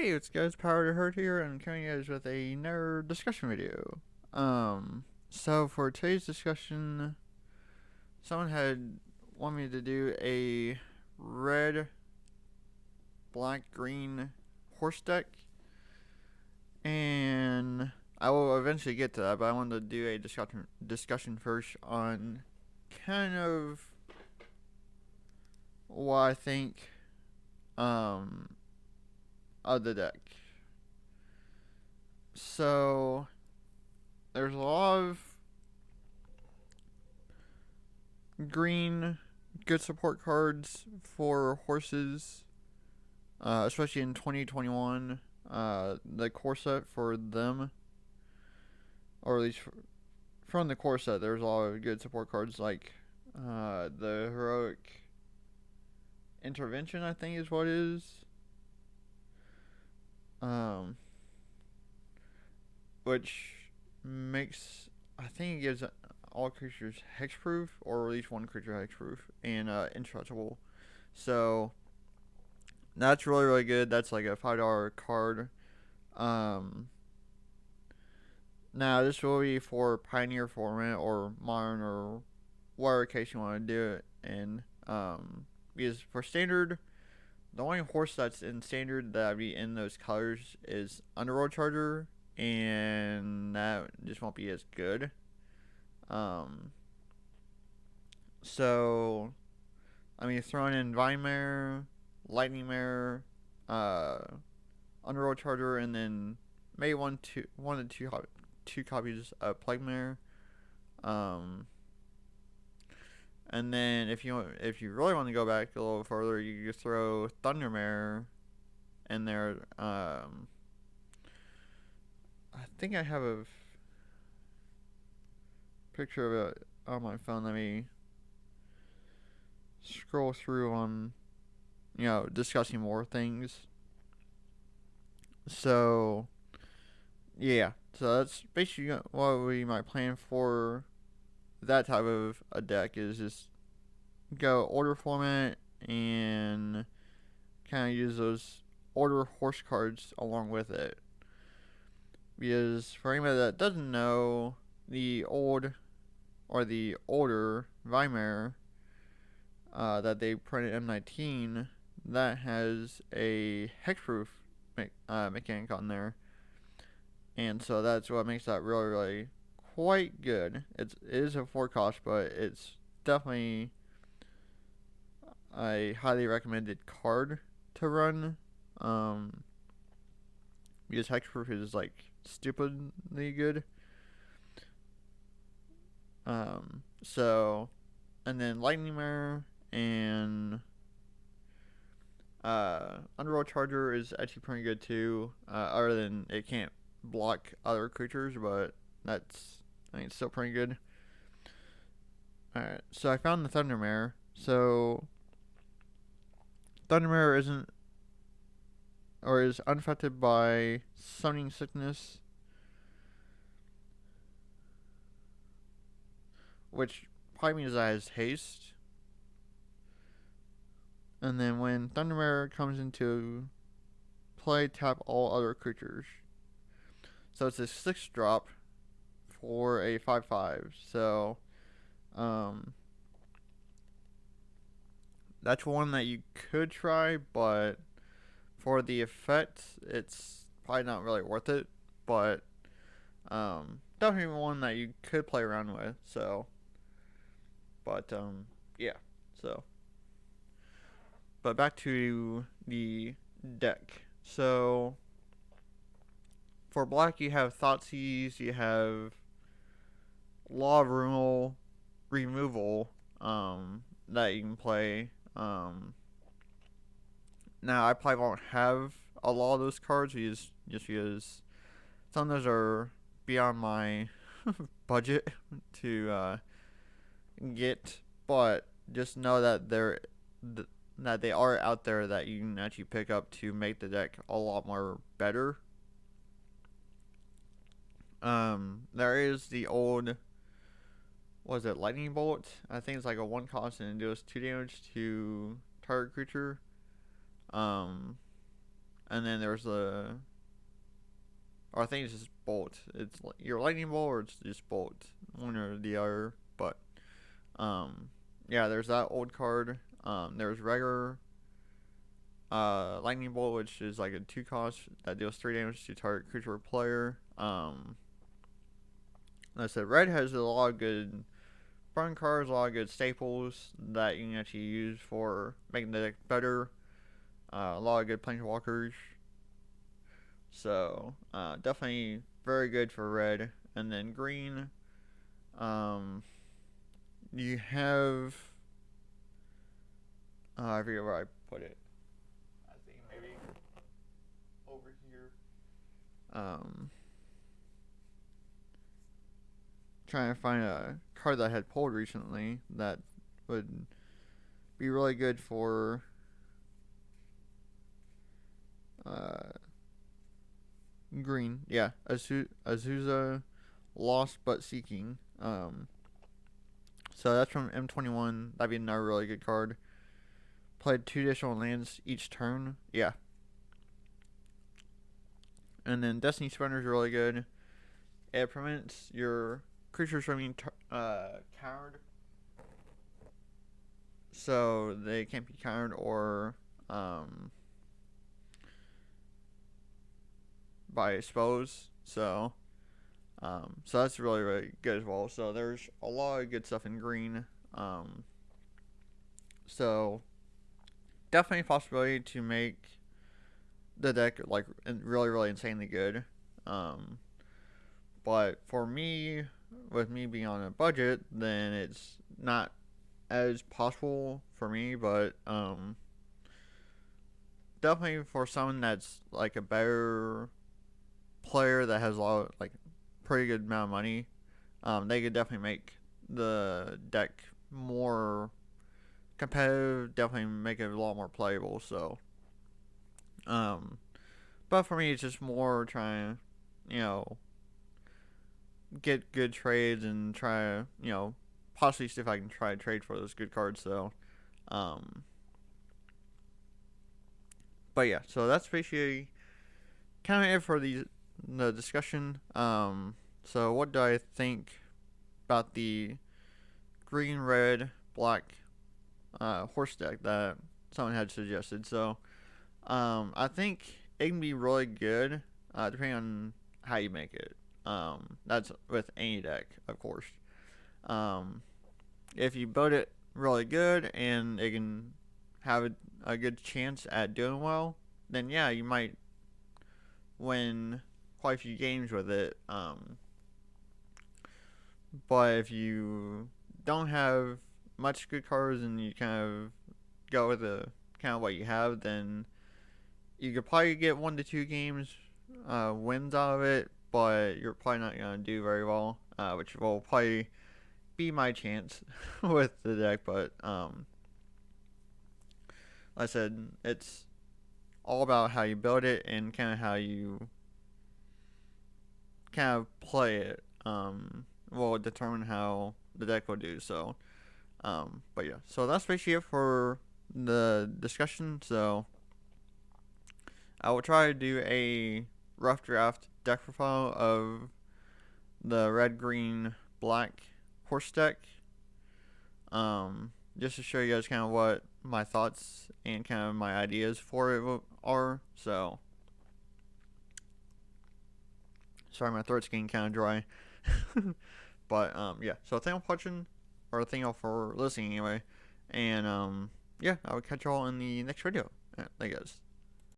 Hey, it's guys, Power to Hurt here, and I'm coming you guys with another discussion video. So for today's discussion, someone had wanted me to do a red, black, green horse deck, and I will eventually get to that. But I wanted to do a discussion first on kind of what I think um of the deck. So there's a lot of green good support cards for horses, especially in 2021. The core set for them, or at least from the core set, there's a lot of good support cards like the heroic intervention. I think is what it is. Um, which makes I think it gives all creatures hexproof, or at least one creature hexproof, and indestructible. So that's really good. That's like a $5 card. Um, Now this will be for Pioneer format or Modern or whatever case you want to do it in. Because for Standard, the only horse that's in Standard that would be in those colors is Underworld Charger, and that just won't be as good. Um, so I mean, throwing in Vine Mare, Lightning Mare, uh, Underworld Charger, and then maybe two copies of Plague Mare. Um, and then if you really want to go back a little further, you could throw Thundermare in there. I think I have a picture of it on my phone. Let me scroll through on discussing more things. So yeah, so that's basically what we might plan for that type of a deck is just go order format and kind of use those order horse cards along with it. Because for anybody that doesn't know, the old or the older Weimar that they printed M19 that has a hexproof mechanic on there, and so that's what makes that really quite good. It is a 4 cost, but it's definitely a highly recommended card to run. Um, because hexproof is like stupidly good. So and then Lightning Mare and Underworld Charger is actually pretty good too. Other than it can't block other creatures, but I mean it's still pretty good. Alright, so I found the Thundermare. So Thundermare isn't or is unaffected by Summoning Sickness, which probably means that it has haste. And then when Thundermare comes into play, tap all other creatures. So it's a 6 drop for a 5/5. So um, that's one that you could try, but for the effect, it's probably not really worth it. But definitely one that you could play around with. So, but yeah. So, but back to the deck. So for black, you have Thoughtseize, you have Law of Removal, that you can play. Now I probably won't have a lot of those cards just because some of those are beyond my budget to get, but just know that that they are out there that you can actually pick up to make the deck a lot more better. There is the old, was it Lightning Bolt? I think it's like a 1 cost and it deals 2 damage to target creature. Um, and then there's the, or I think it's just bolt. It's your lightning bolt or it's just bolt, one or the other. But yeah, there's that old card. There's regular lightning bolt, which is like a 2 cost that deals 3 damage to target creature or player. Like I said, red has a lot of good burn cards, a lot of good staples that you can actually use for making the deck better. A lot of good planeswalkers. So, definitely very good for red. And then green, you have, I forget where I put it. I think maybe over here. Trying to find a card that I had pulled recently that would be really good for green. Yeah, Azusa, Lost But Seeking. So that's from M21. That'd be another really good card. Played 2 additional lands each turn. Yeah. And then Destiny Spinner is really good. It prevents your creatures from being countered, so they can't be countered or by spells. So that's really really good as well. So there's a lot of good stuff in green. So definitely a possibility to make the deck like really really insanely good. But for me, with me being on a budget, then it's not as possible for me. But definitely for someone that's like a better player that has a lot of, like, pretty good amount of money, they could definitely make the deck more competitive. Definitely make it a lot more playable. So, but for me, it's just more trying to, get good trades and try to, possibly see if I can try to trade for those good cards. So, but yeah, so that's basically kind of it for the discussion. So what do I think about the green, red, black horse deck that someone had suggested? So, I think it can be really good, depending on how you make it. That's with any deck, of course. If you build it really good and it can have a good chance at doing well, then yeah, you might win quite a few games with it. But if you don't have much good cards and you kind of go with the kind of what you have, then you could probably get 1 to 2 games wins out of it, but you're probably not gonna do very well, which will probably be my chance with the deck. But like I said, it's all about how you build it and kind of how you kind of play it. Will determine how the deck will do. So, but yeah, so that's basically it for the discussion. So I will try to do a rough draft deck profile of the red, green, black horse deck. Just to show you guys kind of what my thoughts and kind of my ideas for it are. So, sorry, my throat's getting kind of dry. But yeah. So thank you for watching, or thank you all for listening anyway. And yeah, I will catch you all in the next video. Thank you guys.